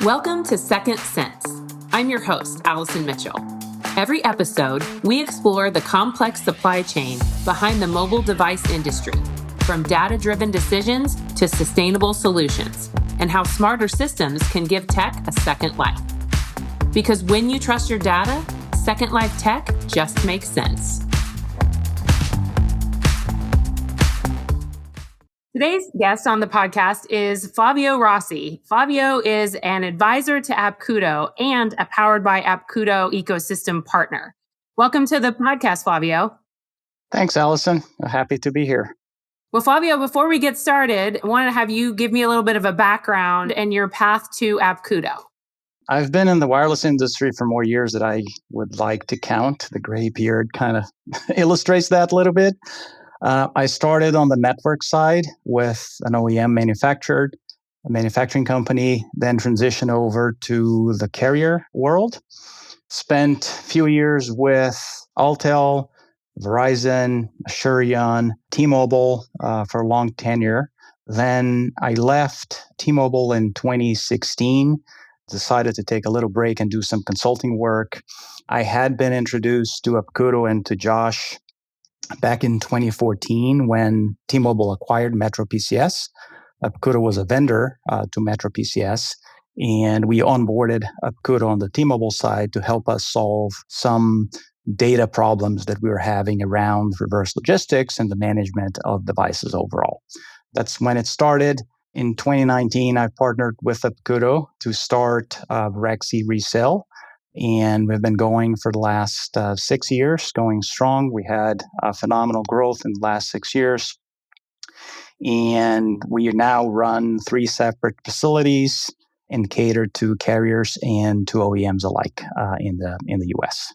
Welcome to Second Sense. I'm your host, Allison Mitchell. Every episode, we explore the complex supply chain behind the mobile device industry, from data-driven decisions to sustainable solutions, and how smarter systems can give tech a second life. Because when you trust your data, Second Life tech just makes sense. Today's guest on the podcast is Flavio Rossi. Flavio is an advisor to Apkudo and a Powered by Apkudo ecosystem partner. Welcome to the podcast, Flavio. Thanks, Allison. Happy to be here. Well, Flavio, before we get started, I wanted to have you give me a little bit of a background and your path to Apkudo. I've been in the wireless industry for more years than I would like to count. The gray beard kind of illustrates that a little bit. I started on the network side with an OEM manufacturing company, then transitioned over to the carrier world. Spent a few years with Altel, Verizon, Asurion, T-Mobile for a long tenure. Then I left T-Mobile in 2016, decided to take a little break and do some consulting work. I had been introduced to Apkudo and to Josh back in 2014 when T-Mobile acquired Metro PCS. Apkudo was a vendor to Metro PCS, and we onboarded Apkudo on the T-Mobile side to help us solve some data problems that we were having around reverse logistics and the management of devices overall. That's when it started. In 2019, I partnered with Apkudo to start Rexy Resale. And we've been going for the last 6 years, going strong. We had phenomenal growth in the last 6 years. And we now run 3 separate facilities and cater to carriers and to OEMs alike in the US.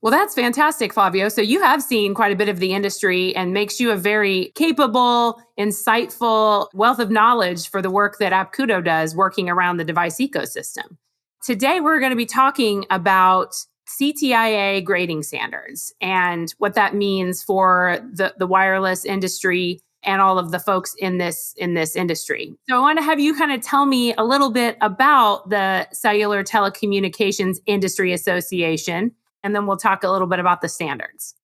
Well, that's fantastic, Flavio. So you have seen quite a bit of the industry and makes you a very capable, insightful wealth of knowledge for the work that Apkudo does working around the device ecosystem. Today, we're going to be talking about CTIA grading standards and what that means for the wireless industry and all of the folks in this industry. So I want to have you kind of tell me a little bit about the Cellular Telecommunications Industry Association, and then we'll talk a little bit about the standards.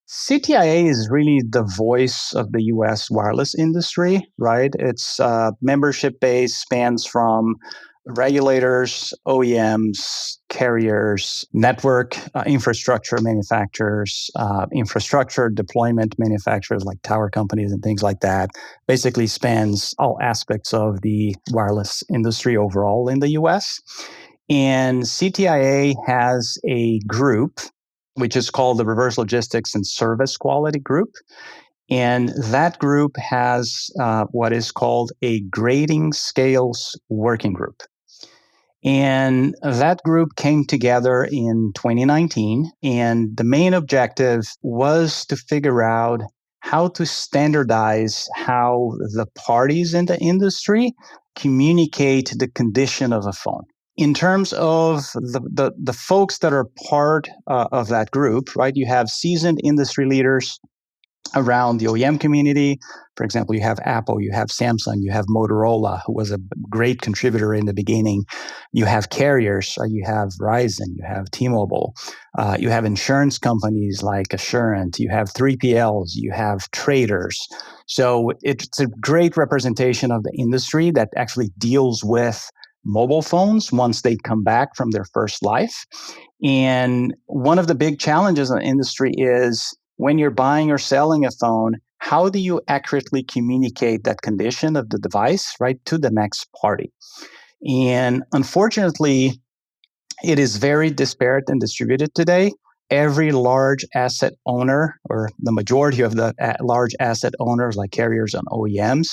CTIA is really the voice of the US wireless industry, right? Its membership base spans from regulators, OEMs, carriers, network infrastructure manufacturers, infrastructure deployment manufacturers like tower companies and things like that. Basically spans all aspects of the wireless industry overall in the US. And CTIA has a group, which is called the Reverse Logistics and Service Quality Group. And that group has what is called a grading scales working group. And that group came together in 2019. And the main objective was to figure out how to standardize how the parties in the industry communicate the condition of a phone. In terms of the folks that are part of that group, right, you have seasoned industry leaders around the OEM community. For example, you have Apple, you have Samsung, you have Motorola, who was a great contributor in the beginning. You have carriers, you have Verizon, you have T-Mobile, you have insurance companies like Asurion, you have 3PLs, you have traders. So it's a great representation of the industry that actually deals with mobile phones once they come back from their first life. And one of the big challenges in the industry is when you're buying or selling a phone, how do you accurately communicate that condition of the device, right, to the next party? And unfortunately, it is very disparate and distributed today. Every large asset owner, or the majority of the large asset owners like carriers and OEMs,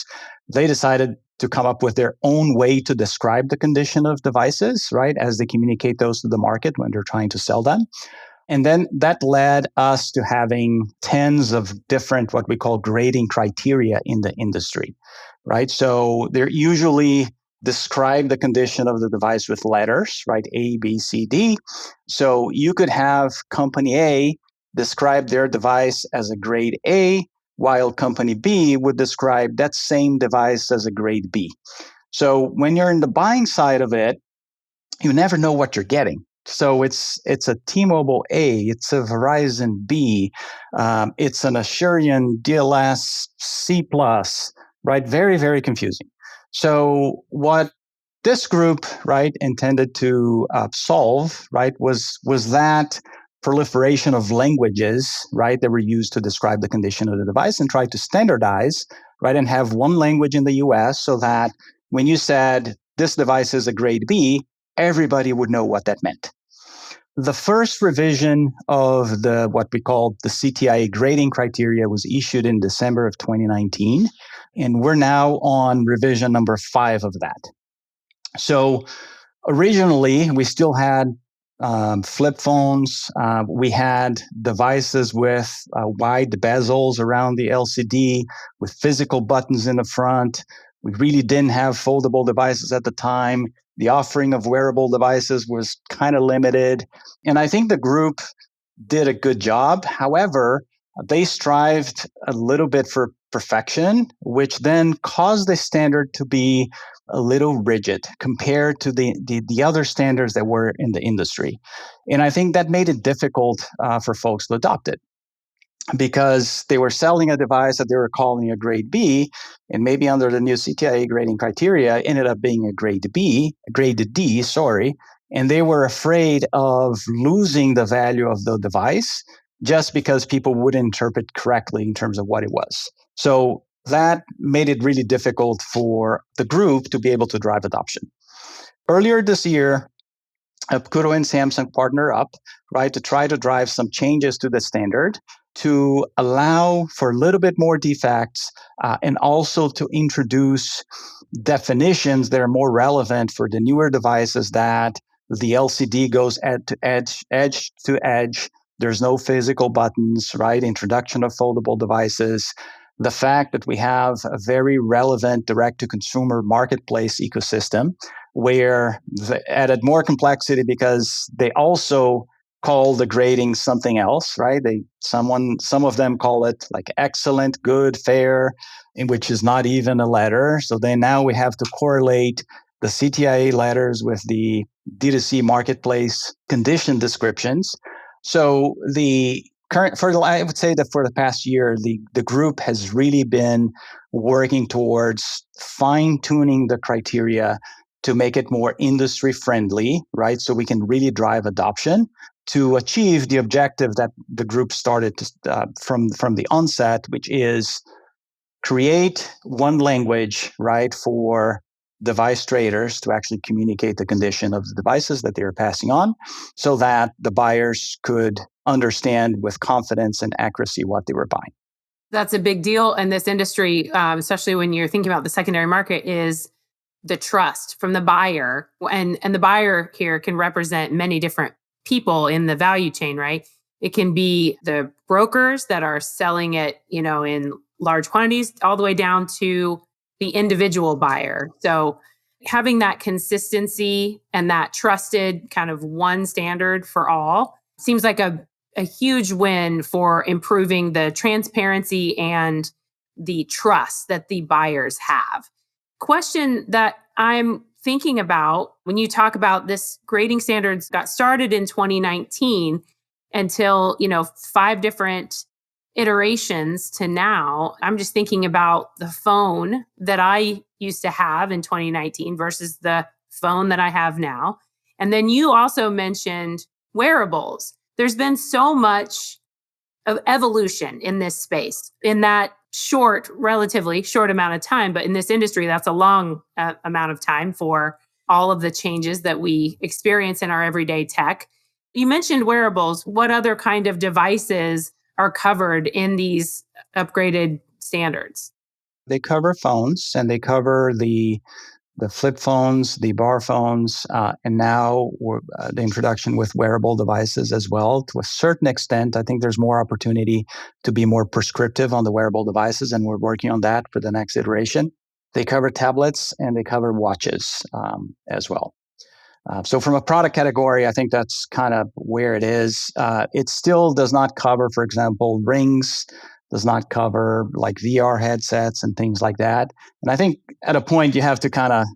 they decided to come up with their own way to describe the condition of devices, right, as they communicate those to the market when they're trying to sell them. And then that led us to having tens of different, what we call grading criteria in the industry, right? So they're usually describe the condition of the device with letters, right? A, B, C, D. So you could have company A describe their device as a grade A, while company B would describe that same device as a grade B. So when you're in the buying side of it, you never know what you're getting. So it's a T-Mobile A, it's a Verizon B, it's an Asurion DLS C+, right? Very, very confusing. So what this group, right, intended to solve, right, was that proliferation of languages, right, that were used to describe the condition of the device, and try to standardize, right, and have one language in the US so that when you said this device is a grade B, everybody would know what that meant. The first revision of the what we call the CTIA grading criteria was issued in December of 2019, and we're now on revision number 5 of that. So originally, we still had flip phones. We had devices with wide bezels around the LCD with physical buttons in the front. We really didn't have foldable devices at the time. The offering of wearable devices was kind of limited. And I think the group did a good job. However, they strived a little bit for perfection, which then caused the standard to be a little rigid compared to the other standards that were in the industry. And I think that made it difficult for folks to adopt it because they were selling a device that they were calling a grade B, and maybe under the new CTIA grading criteria ended up being a grade D, sorry, and they were afraid of losing the value of the device just because people wouldn't interpret correctly in terms of what it was. So that made it really difficult for the group to be able to drive adoption. Earlier this year, Apkudo and Samsung partner up, right, to try to drive some changes to the standard to allow for a little bit more defects and also to introduce definitions that are more relevant for the newer devices that the LCD goes edge to edge. There's no physical buttons, right? Introduction of foldable devices. The fact that we have a very relevant direct-to-consumer marketplace ecosystem where they added more complexity because they also call the grading something else, right? Some of them call it like excellent, good, fair, which is not even a letter. So then now we have to correlate the CTIA letters with the D2C marketplace condition descriptions. So I would say that for the past year, the group has really been working towards fine-tuning the criteria to make it more industry friendly, right? So we can really drive adoption to achieve the objective that the group started from the onset, which is create one language, right, for device traders to actually communicate the condition of the devices that they are passing on so that the buyers could understand with confidence and accuracy what they were buying. That's a big deal in this industry, especially when you're thinking about the secondary market, is the trust from the buyer. And the buyer here can represent many different people in the value chain, right? It can be the brokers that are selling it, in large quantities, all the way down to the individual buyer. So having that consistency and that trusted kind of one standard for all seems like a huge win for improving the transparency and the trust that the buyers have. Question that I'm thinking about when you talk about this grading standards got started in 2019 until, 5 different iterations to now. I'm just thinking about the phone that I used to have in 2019 versus the phone that I have now. And then you also mentioned wearables. There's been so much of evolution in this space in that relatively short amount of time. But in this industry, that's a long amount of time for all of the changes that we experience in our everyday tech. You mentioned wearables. What other kind of devices are covered in these upgraded standards? They cover phones and they cover the flip phones, the bar phones, and now the introduction with wearable devices as well. To a certain extent, I think there's more opportunity to be more prescriptive on the wearable devices, and we're working on that for the next iteration. They cover tablets and they cover watches as well. So from a product category, I think that's kind of where it is. It still does not cover, for example, rings, does not cover like VR headsets and things like that. And I think at a point you have to kind of,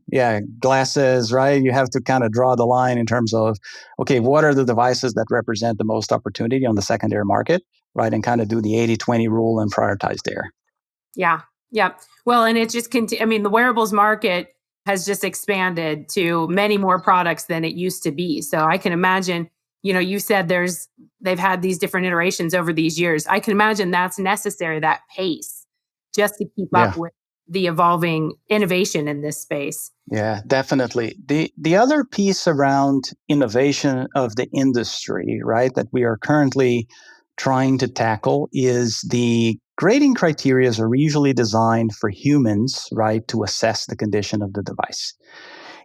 glasses, right? You have to kind of draw the line in terms of, okay, what are the devices that represent the most opportunity on the secondary market, right? And kind of do the 80-20 rule and prioritize there. Yeah. Yeah. Well, and it just I mean, the wearables market has just expanded to many more products than it used to be. So I can imagine, you said they've had these different iterations over these years. I can imagine that's necessary, that pace, just to keep Yeah. up with the evolving innovation in this space. Yeah, definitely. The other piece around innovation of the industry, right, that we are currently trying to tackle is the grading criteria are usually designed for humans, right, to assess the condition of the device.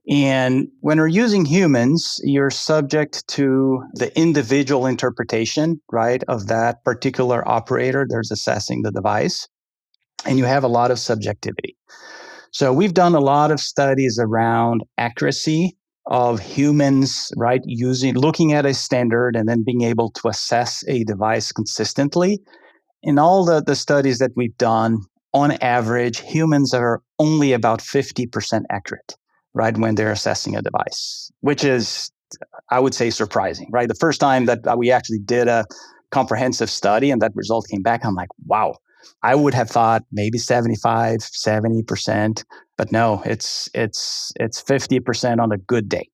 And when we're using humans, you're subject to the individual interpretation, right, of that particular operator that's assessing the device. And you have a lot of subjectivity. So we've done a lot of studies around accuracy of humans, right, looking at a standard and then being able to assess a device consistently. In all the studies that we've done, on average, humans are only about 50% accurate, right, when they're assessing a device, which is, I would say, surprising, right? The first time that we actually did a comprehensive study and that result came back, I'm like, wow, I would have thought maybe 75, 70%, but no, it's 50% on a good day.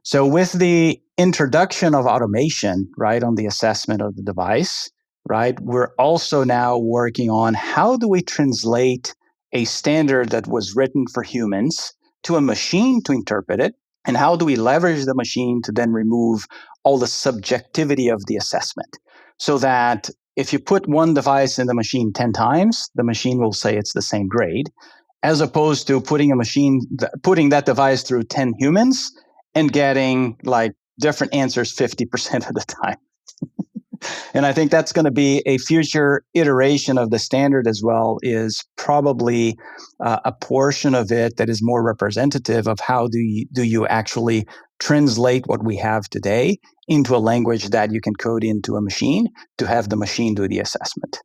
So with the introduction of automation, right, on the assessment of the device, right, we're also now working on how do we translate a standard that was written for humans to a machine to interpret it, and how do we leverage the machine to then remove all the subjectivity of the assessment so that if you put one device in the machine 10 times, the machine will say it's the same grade, as opposed to putting that device through 10 humans and getting like different answers 50% of the time. And I think that's going to be a future iteration of the standard as well, is probably a portion of it that is more representative of how do you actually translate what we have today into a language that you can code into a machine to have the machine do the assessment.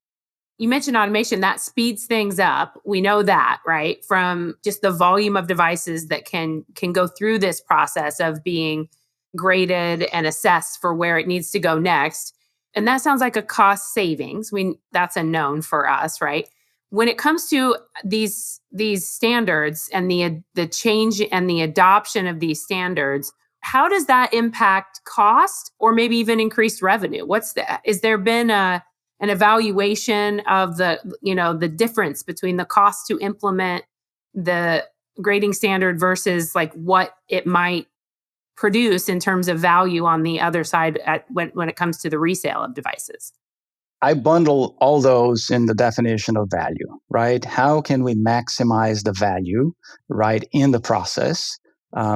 You mentioned automation that speeds things up. We know that, right? From just the volume of devices that can go through this process of being graded and assessed for where it needs to go next. And that sounds like a cost savings. That's a known for us, right? When it comes to these standards and the change and the adoption of these standards, how does that impact cost or maybe even increased revenue? Is there been an evaluation of the difference between the cost to implement the grading standard versus like what it might produce in terms of value on the other side when it comes to the resale of devices? I bundle all those in the definition of value, right? How can we maximize the value, right, in the process,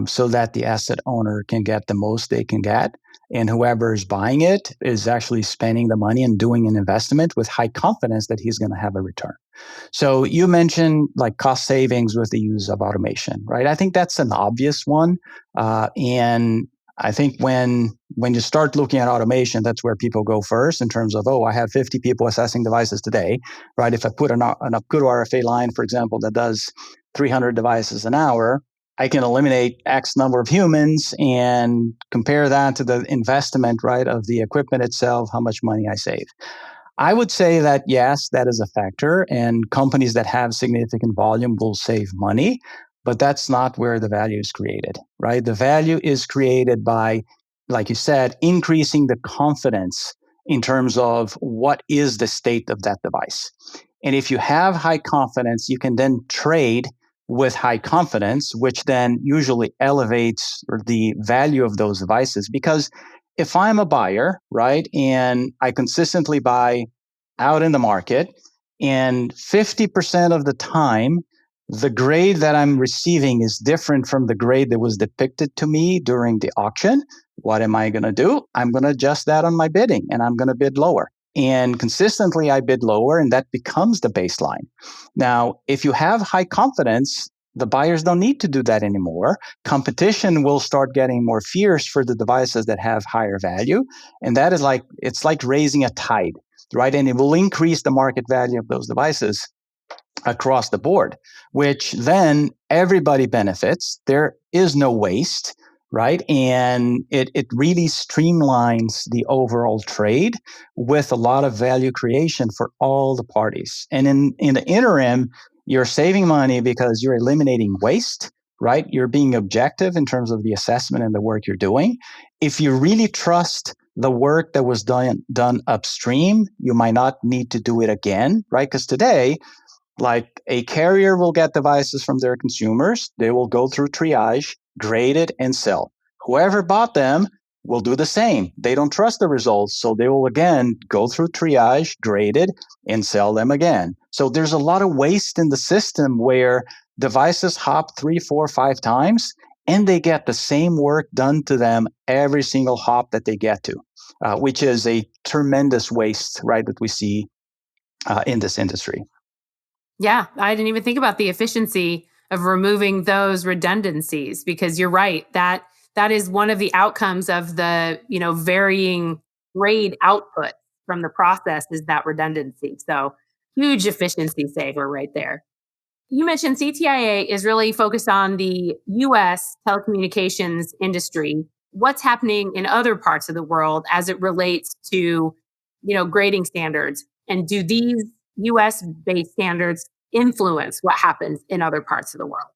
so that the asset owner can get the most they can get, and whoever is buying it is actually spending the money and doing an investment with high confidence that he's going to have a return. So you mentioned like cost savings with the use of automation, right? I think that's an obvious one, and I think when you start looking at automation, that's where people go first in terms of, I have 50 people assessing devices today, right? If I put an Apkudo RFA line, for example, that does 300 devices an hour, I can eliminate X number of humans and compare that to the investment, right, of the equipment itself, how much money I save. I would say that, yes, that is a factor, and companies that have significant volume will save money, but that's not where the value is created, right? The value is created by, like you said, increasing the confidence in terms of what is the state of that device. And if you have high confidence, you can then trade with high confidence, which then usually elevates the value of those devices. Because if I'm a buyer, right, and I consistently buy out in the market, and 50% of the time, the grade that I'm receiving is different from the grade that was depicted to me during the auction, what am I going to do? I'm going to adjust that on my bidding, and I'm going to bid lower. And consistently, I bid lower, and that becomes the baseline. Now, if you have high confidence, the buyers don't need to do that anymore. Competition will start getting more fierce for the devices that have higher value. And that is it's like raising a tide. right? And it will increase the market value of those devices across the board, which then everybody benefits. There is no waste, right? And it really streamlines the overall trade with a lot of value creation for all the parties. And in the interim, you're saving money because you're eliminating waste, right? You're being objective in terms of the assessment and the work you're doing. If you really trust the work that was done upstream, you might not need to do it again, right? Because today, like a carrier will get devices from their consumers, they will go through triage, grade it, and sell. Whoever bought them will do the same. They don't trust the results, so they will again go through triage, grade it, and sell them again. So there's a lot of waste in the system where devices hop 3, 4, 5 times, and they get the same work done to them every single hop that they get to, which is a tremendous waste, right, that we see in this industry. Yeah, I didn't even think about the efficiency of removing those redundancies because you're right. That is one of the outcomes of the, varying grade output from the process is that redundancy. So huge efficiency saver right there. You mentioned CTIA is really focused on the US telecommunications industry. What's happening in other parts of the world as it relates to, grading standards? And do these US based standards influence what happens in other parts of the world?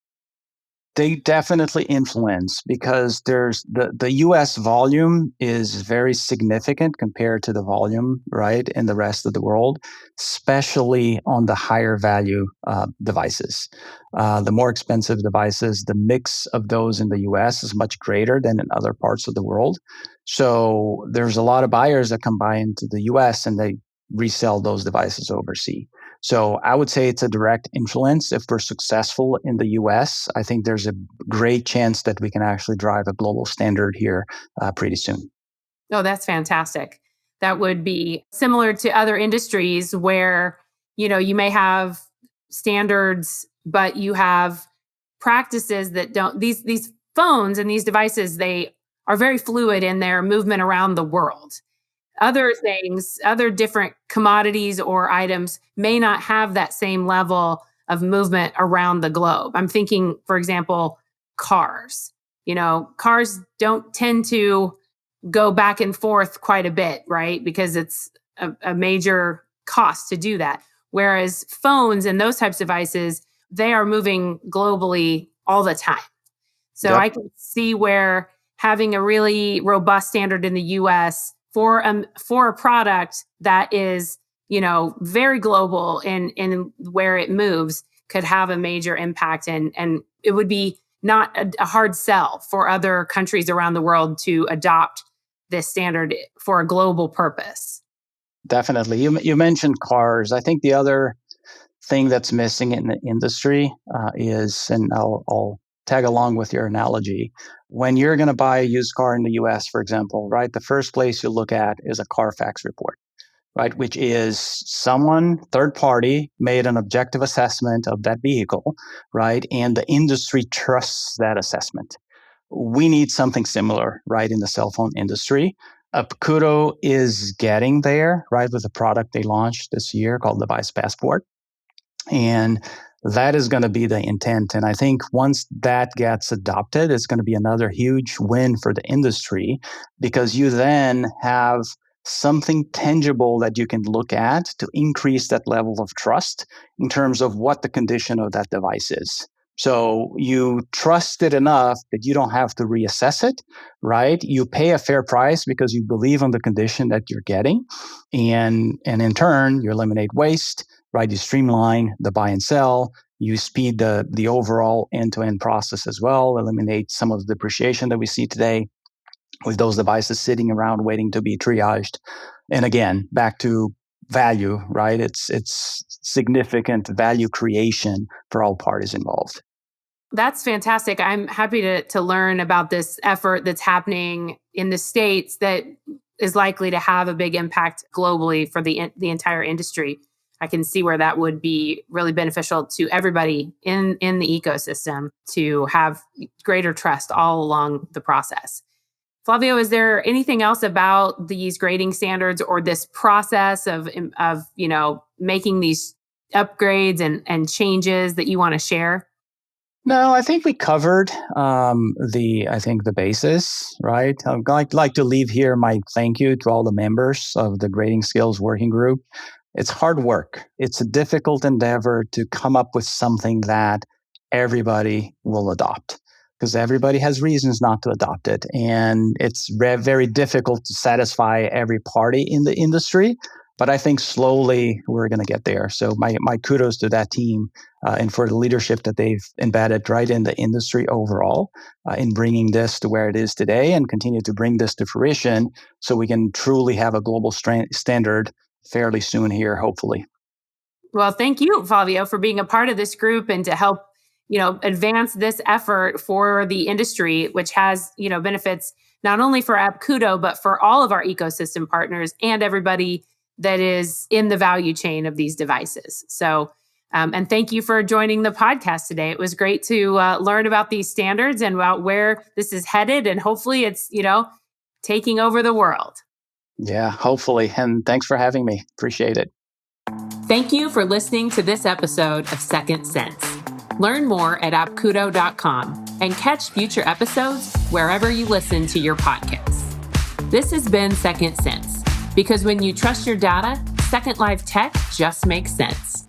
They definitely influence because there's the US volume is very significant compared to the volume, right, in the rest of the world, especially on the higher value devices. The more expensive devices, the mix of those in the US is much greater than in other parts of the world. So there's a lot of buyers that come by into the US and they resell those devices overseas. So I would say it's a direct influence. If we're successful in the US, I think there's a great chance that we can actually drive a global standard here pretty soon. Oh, that's fantastic. That would be similar to other industries where, you may have standards, but you have practices that don't these phones and these devices, they are very fluid in their movement around the world. Other things, other different commodities or items may not have that same level of movement around the globe. I'm thinking, for example, cars. Cars don't tend to go back and forth quite a bit, right? Because it's a major cost to do that. Whereas phones and those types of devices, they are moving globally all the time. So Yep. I can see where having a really robust standard in the US for a product that is, very global in where it moves could have a major impact and it would be not a hard sell for other countries around the world to adopt this standard for a global purpose. Definitely. You mentioned cars. I think the other thing that's missing in the industry is, and I'll tag along with your analogy. When you're going to buy a used car in the US, for example, right, the first place you look at is a Carfax report, right, which is someone, third party, made an objective assessment of that vehicle, right, and the industry trusts that assessment. We need something similar, right, in the cell phone industry. Apkudo is getting there, right, with a product they launched this year called Device Passport. And that is going to be the intent. And I think once that gets adopted, it's going to be another huge win for the industry because you then have something tangible that you can look at to increase that level of trust in terms of what the condition of that device is. So you trust it enough that you don't have to reassess it, right? You pay a fair price because you believe on the condition that you're getting. And in turn, you eliminate waste, right? You streamline the buy and sell. You speed the overall end-to-end process as well, eliminate some of the depreciation that we see today with those devices sitting around waiting to be triaged. And again, back to value, right? It's significant value creation for all parties involved. That's fantastic. I'm happy to learn about this effort that's happening in the States that is likely to have a big impact globally for the entire industry. I can see where that would be really beneficial to everybody in the ecosystem to have greater trust all along the process. Flavio, is there anything else about these grading standards or this process of making these upgrades and changes that you want to share? No, I think we covered the basis, right? I'd like to leave here my thank you to all the members of the Grading Skills Working Group. It's hard work. It's a difficult endeavor to come up with something that everybody will adopt because everybody has reasons not to adopt it. And it's very difficult to satisfy every party in the industry. But I think slowly we're going to get there. So my kudos to that team and for the leadership that they've embedded right in the industry overall in bringing this to where it is today and continue to bring this to fruition so we can truly have a global standard fairly soon here, hopefully. Well, thank you, Flavio, for being a part of this group and to help, advance this effort for the industry, which has, benefits not only for Apkudo, but for all of our ecosystem partners and everybody that is in the value chain of these devices. So, and thank you for joining the podcast today. It was great to learn about these standards and about where this is headed. And hopefully it's, taking over the world. Yeah, hopefully. And thanks for having me. Appreciate it. Thank you for listening to this episode of Second Sense. Learn more at apkudo.com and catch future episodes wherever you listen to your podcasts. This has been Second Sense, because when you trust your data, Second Life Tech just makes sense.